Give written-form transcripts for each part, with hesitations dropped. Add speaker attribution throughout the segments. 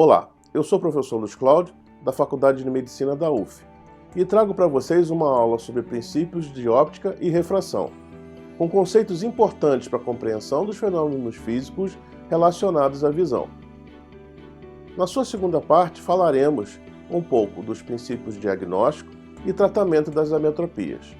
Speaker 1: Olá, eu sou o professor Luiz Cláudio, da Faculdade de Medicina da UF, e trago para vocês uma aula sobre princípios de óptica e refração, com conceitos importantes para a compreensão dos fenômenos físicos relacionados à visão. Na sua segunda parte, falaremos um pouco dos princípios de diagnóstico e tratamento das ametropias.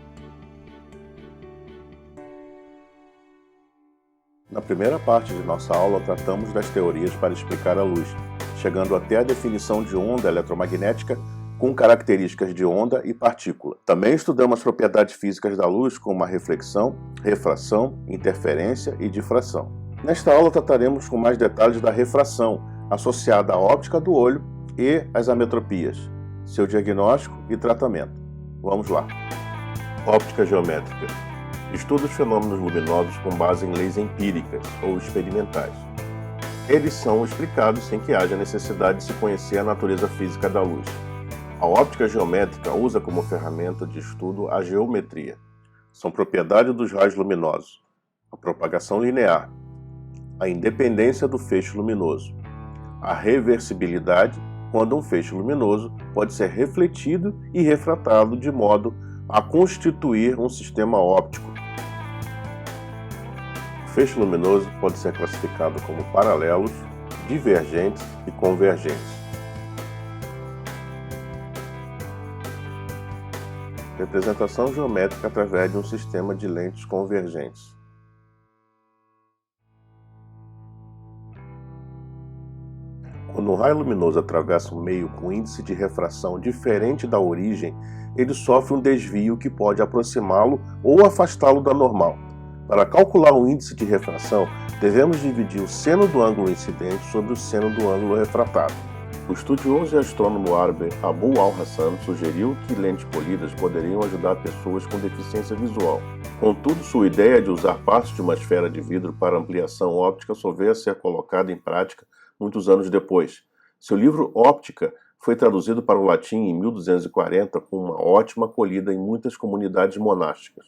Speaker 1: Na primeira parte de nossa aula, tratamos das teorias para explicar a luz, chegando até a definição de onda eletromagnética com características de onda e partícula. Também estudamos as propriedades físicas da luz, como a reflexão, refração, interferência e difração. Nesta aula trataremos com mais detalhes da refração, associada à óptica do olho e às ametropias, seu diagnóstico e tratamento. Vamos lá. Óptica geométrica. Estuda os fenômenos luminosos com base em leis empíricas ou experimentais. Eles são explicados sem que haja necessidade de se conhecer a natureza física da luz. A óptica geométrica usa como ferramenta de estudo a geometria. São propriedades dos raios luminosos, a propagação linear, a independência do feixe luminoso, a reversibilidade, quando um feixe luminoso pode ser refletido e refratado de modo a constituir um sistema óptico. O feixe luminoso pode ser classificado como paralelos, divergentes e convergentes. Representação geométrica através de um sistema de lentes convergentes. Quando um raio luminoso atravessa um meio com índice de refração diferente da origem, ele sofre um desvio que pode aproximá-lo ou afastá-lo da normal. Para calcular o índice de refração, devemos dividir o seno do ângulo incidente sobre o seno do ângulo refratado. O estudioso e astrônomo árabe Abu al-Hassan sugeriu que lentes polidas poderiam ajudar pessoas com deficiência visual. Contudo, sua ideia de usar partes de uma esfera de vidro para ampliação óptica só veio a ser colocada em prática muitos anos depois. Seu livro Óptica foi traduzido para o latim em 1240 com uma ótima acolhida em muitas comunidades monásticas.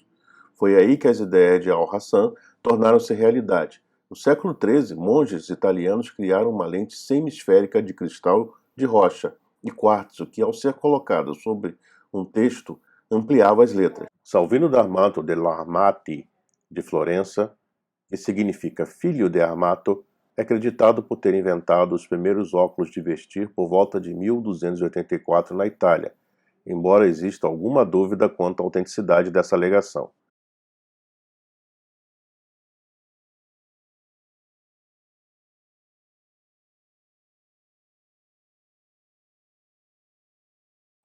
Speaker 1: Foi aí que as ideias de Al-Hassan tornaram-se realidade. No século XIII, monges italianos criaram uma lente semisférica de cristal de rocha e quartzo que, ao ser colocada sobre um texto, ampliava as letras. Salvino d'Armato dell'Armati de Florença, que significa filho de Armato, é acreditado por ter inventado os primeiros óculos de vestir por volta de 1284 na Itália, embora exista alguma dúvida quanto à autenticidade dessa alegação.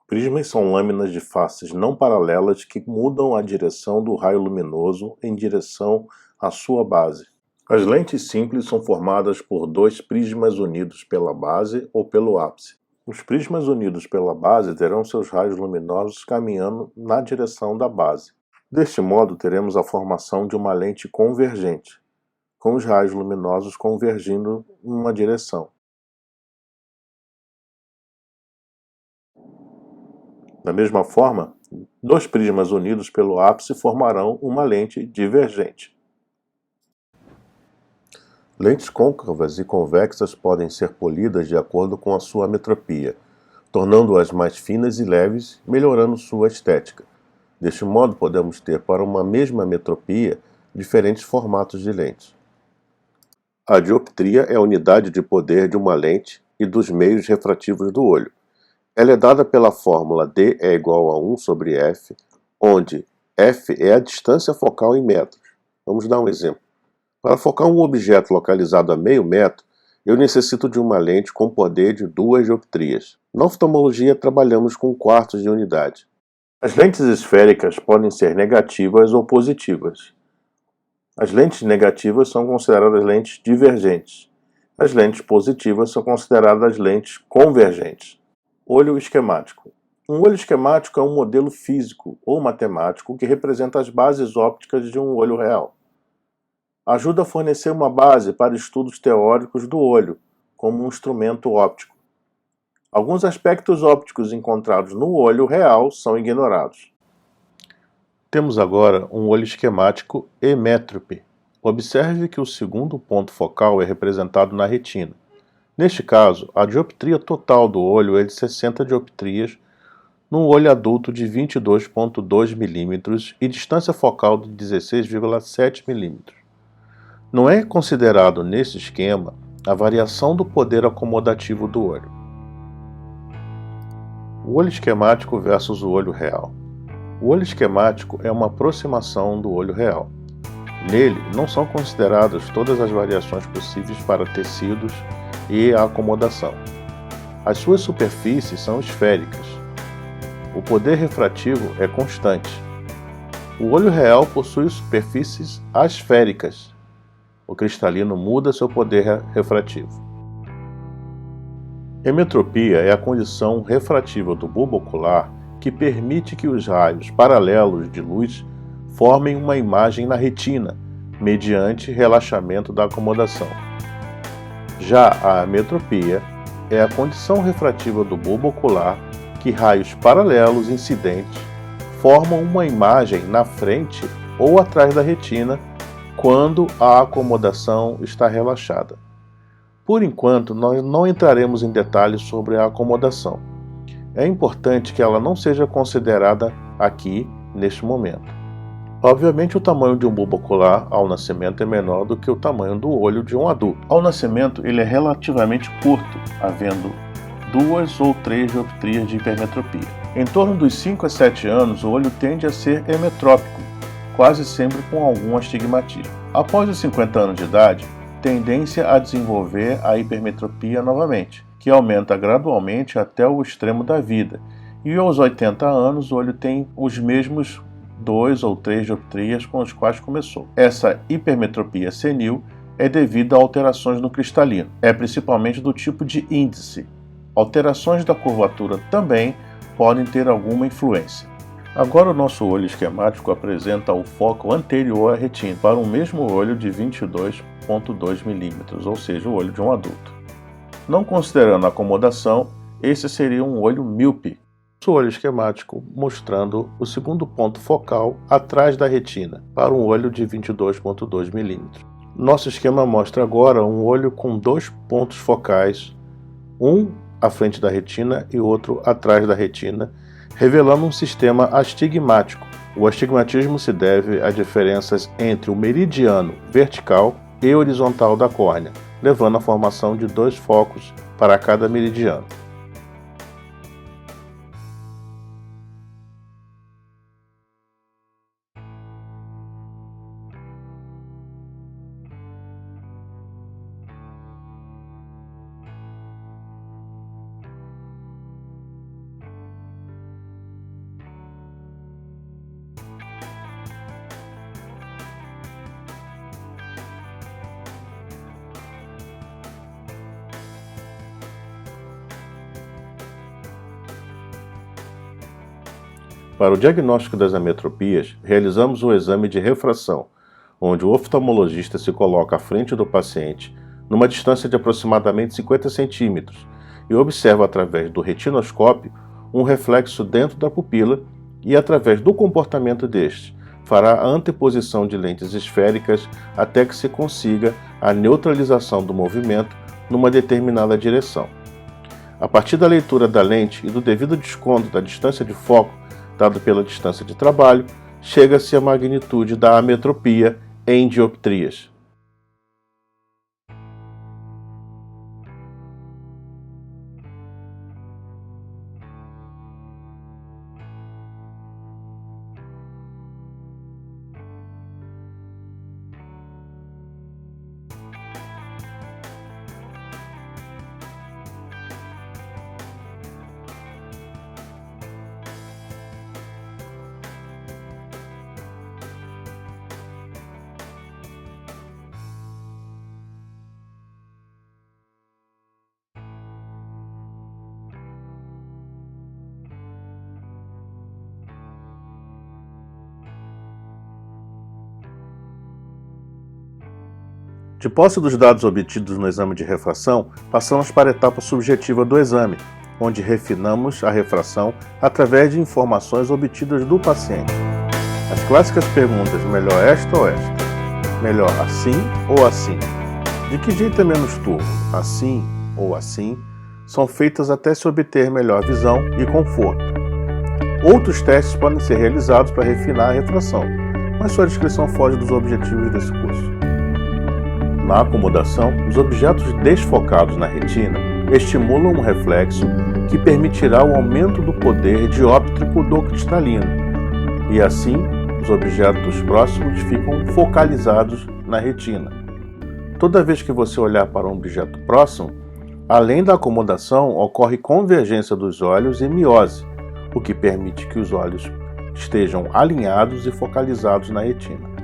Speaker 1: Prismas são lâminas de faces não paralelas que mudam a direção do raio luminoso em direção à sua base. As lentes simples são formadas por dois prismas unidos pela base ou pelo ápice. Os prismas unidos pela base terão seus raios luminosos caminhando na direção da base. Deste modo, teremos a formação de uma lente convergente, com os raios luminosos convergindo em uma direção. Da mesma forma, dois prismas unidos pelo ápice formarão uma lente divergente. Lentes côncavas e convexas podem ser polidas de acordo com a sua ametropia, tornando-as mais finas e leves, melhorando sua estética. Deste modo, podemos ter para uma mesma ametropia diferentes formatos de lentes. A dioptria é a unidade de poder de uma lente e dos meios refrativos do olho. Ela é dada pela fórmula D é igual a 1 sobre F, onde F é a distância focal em metros. Vamos dar um exemplo. Para focar um objeto localizado a meio metro, eu necessito de uma lente com poder de 2 dioptrias. Na oftalmologia, trabalhamos com quartos de unidade. As lentes esféricas podem ser negativas ou positivas. As lentes negativas são consideradas lentes divergentes. As lentes positivas são consideradas lentes convergentes. Olho esquemático. Um olho esquemático é um modelo físico ou matemático que representa as bases ópticas de um olho real. Ajuda a fornecer uma base para estudos teóricos do olho, como um instrumento óptico. Alguns aspectos ópticos encontrados no olho real são ignorados. Temos agora um olho esquemático emétrope. Observe que o segundo ponto focal é representado na retina. Neste caso, a dioptria total do olho é de 60 dioptrias num olho adulto de 22,2 mm e distância focal de 16,7 mm. Não é considerado nesse esquema a variação do poder acomodativo do olho. O olho esquemático versus o olho real. O olho esquemático é uma aproximação do olho real. Nele, não são consideradas todas as variações possíveis para tecidos e a acomodação. As suas superfícies são esféricas. O poder refrativo é constante. O olho real possui superfícies asféricas. O cristalino muda seu poder refrativo. Emetropia é a condição refrativa do bulbo ocular que permite que os raios paralelos de luz formem uma imagem na retina, mediante relaxamento da acomodação. Já a ametropia é a condição refrativa do bulbo ocular que raios paralelos incidentes formam uma imagem na frente ou atrás da retina quando a acomodação está relaxada. Por enquanto, nós não entraremos em detalhes sobre a acomodação. É importante que ela não seja considerada aqui, neste momento. Obviamente, o tamanho de um bulbo ocular ao nascimento é menor do que o tamanho do olho de um adulto. Ao nascimento, ele é relativamente curto, havendo 2 ou 3 dioptrias de hipermetropia. Em torno dos 5 a 7 anos, o olho tende a ser emetrópico, quase sempre com algum astigmatismo. Após os 50 anos de idade, tendência a desenvolver a hipermetropia novamente, que aumenta gradualmente até o extremo da vida, e aos 80 anos o olho tem os mesmos 2 ou 3 dioptrias com os quais começou. Essa hipermetropia senil é devida a alterações no cristalino, é principalmente do tipo de índice. Alterações da curvatura também podem ter alguma influência. Agora o nosso olho esquemático apresenta o foco anterior à retina para o mesmo olho de 22,2 mm, ou seja, o olho de um adulto. Não considerando a acomodação, esse seria um olho míope. O olho esquemático mostrando o segundo ponto focal atrás da retina para um olho de 22,2 mm. Nosso esquema mostra agora um olho com 2 pontos focais, um à frente da retina e outro atrás da retina, revelando um sistema astigmático. O astigmatismo se deve a diferenças entre o meridiano vertical e horizontal da córnea, levando à formação de 2 focos para cada meridiano. Para o diagnóstico das ametropias, realizamos um exame de refração, onde o oftalmologista se coloca à frente do paciente, numa distância de aproximadamente 50 centímetros, e observa através do retinoscópio um reflexo dentro da pupila e, através do comportamento deste, fará a anteposição de lentes esféricas até que se consiga a neutralização do movimento numa determinada direção. A partir da leitura da lente e do devido desconto da distância de foco dado pela distância de trabalho, chega-se à magnitude da ametropia em dioptrias. De posse dos dados obtidos no exame de refração, passamos para a etapa subjetiva do exame, onde refinamos a refração através de informações obtidas do paciente. As clássicas perguntas: melhor esta ou esta? Melhor assim ou assim? De que jeito é menos turvo? Assim ou assim, são feitas até se obter melhor visão e conforto. Outros testes podem ser realizados para refinar a refração, mas sua descrição foge dos objetivos desse curso. Na acomodação, os objetos desfocados na retina estimulam um reflexo que permitirá o aumento do poder dióptrico do cristalino, e assim, os objetos próximos ficam focalizados na retina. Toda vez que você olhar para um objeto próximo, além da acomodação, ocorre convergência dos olhos e miose, o que permite que os olhos estejam alinhados e focalizados na retina.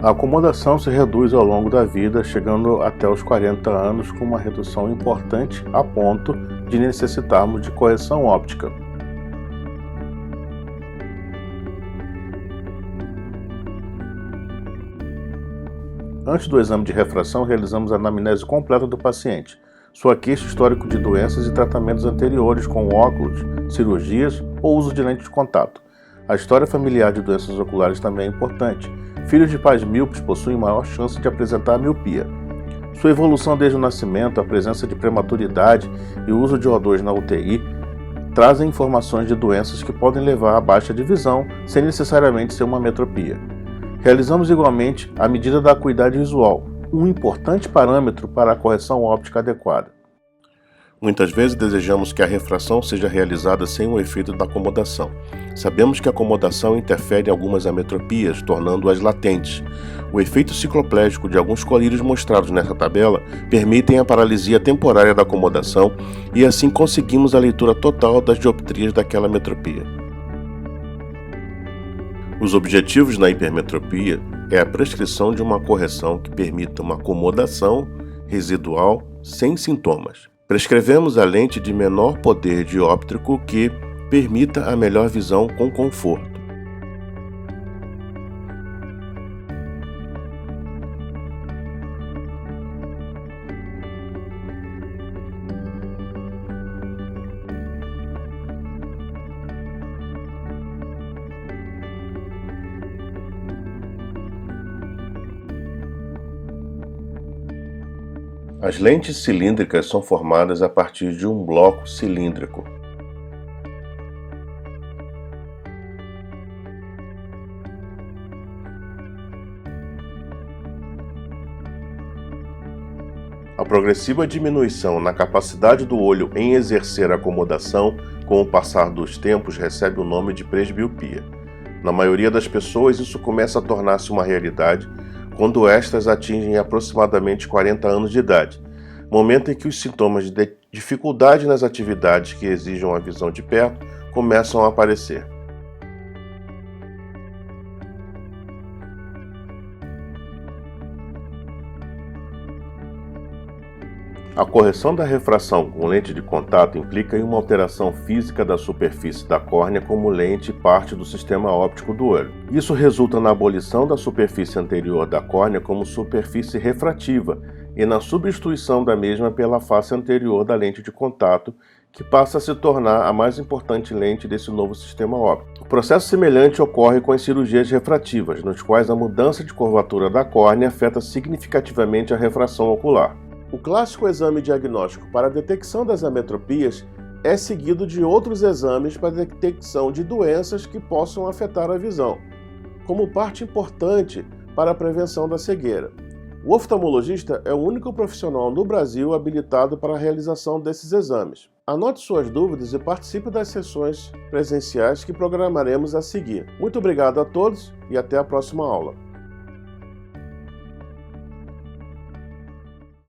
Speaker 1: A acomodação se reduz ao longo da vida, chegando até os 40 anos com uma redução importante a ponto de necessitarmos de correção óptica. Antes do exame de refração, realizamos a anamnese completa do paciente, sua queixa, histórico de doenças e tratamentos anteriores com óculos, cirurgias ou uso de lente de contato. A história familiar de doenças oculares também é importante. Filhos de pais míopes possuem maior chance de apresentar miopia. Sua evolução desde o nascimento, a presença de prematuridade e o uso de O2 na UTI trazem informações de doenças que podem levar à baixa de visão sem necessariamente ser uma metropia. Realizamos igualmente a medida da acuidade visual, um importante parâmetro para a correção óptica adequada. Muitas vezes desejamos que a refração seja realizada sem o efeito da acomodação. Sabemos que a acomodação interfere em algumas ametropias, tornando-as latentes. O efeito cicloplégico de alguns colírios mostrados nessa tabela permitem a paralisia temporária da acomodação e assim conseguimos a leitura total das dioptrias daquela metropia. Os objetivos na hipermetropia é a prescrição de uma correção que permita uma acomodação residual sem sintomas. Prescrevemos a lente de menor poder dióptrico que permita a melhor visão com conforto. As lentes cilíndricas são formadas a partir de um bloco cilíndrico. A progressiva diminuição na capacidade do olho em exercer a acomodação com o passar dos tempos recebe o nome de presbiopia. Na maioria das pessoas, isso começa a tornar-se uma realidade quando estas atingem aproximadamente 40 anos de idade, momento em que os sintomas de dificuldade nas atividades que exijam a visão de perto começam a aparecer. A correção da refração com lente de contato implica em uma alteração física da superfície da córnea como lente parte do sistema óptico do olho. Isso resulta na abolição da superfície anterior da córnea como superfície refrativa e na substituição da mesma pela face anterior da lente de contato, que passa a se tornar a mais importante lente desse novo sistema óptico. O processo semelhante ocorre com as cirurgias refrativas, nos quais a mudança de curvatura da córnea afeta significativamente a refração ocular. O clássico exame diagnóstico para a detecção das ametropias é seguido de outros exames para a detecção de doenças que possam afetar a visão, como parte importante para a prevenção da cegueira. O oftalmologista é o único profissional no Brasil habilitado para a realização desses exames. Anote suas dúvidas e participe das sessões presenciais que programaremos a seguir. Muito obrigado a todos e até a próxima aula.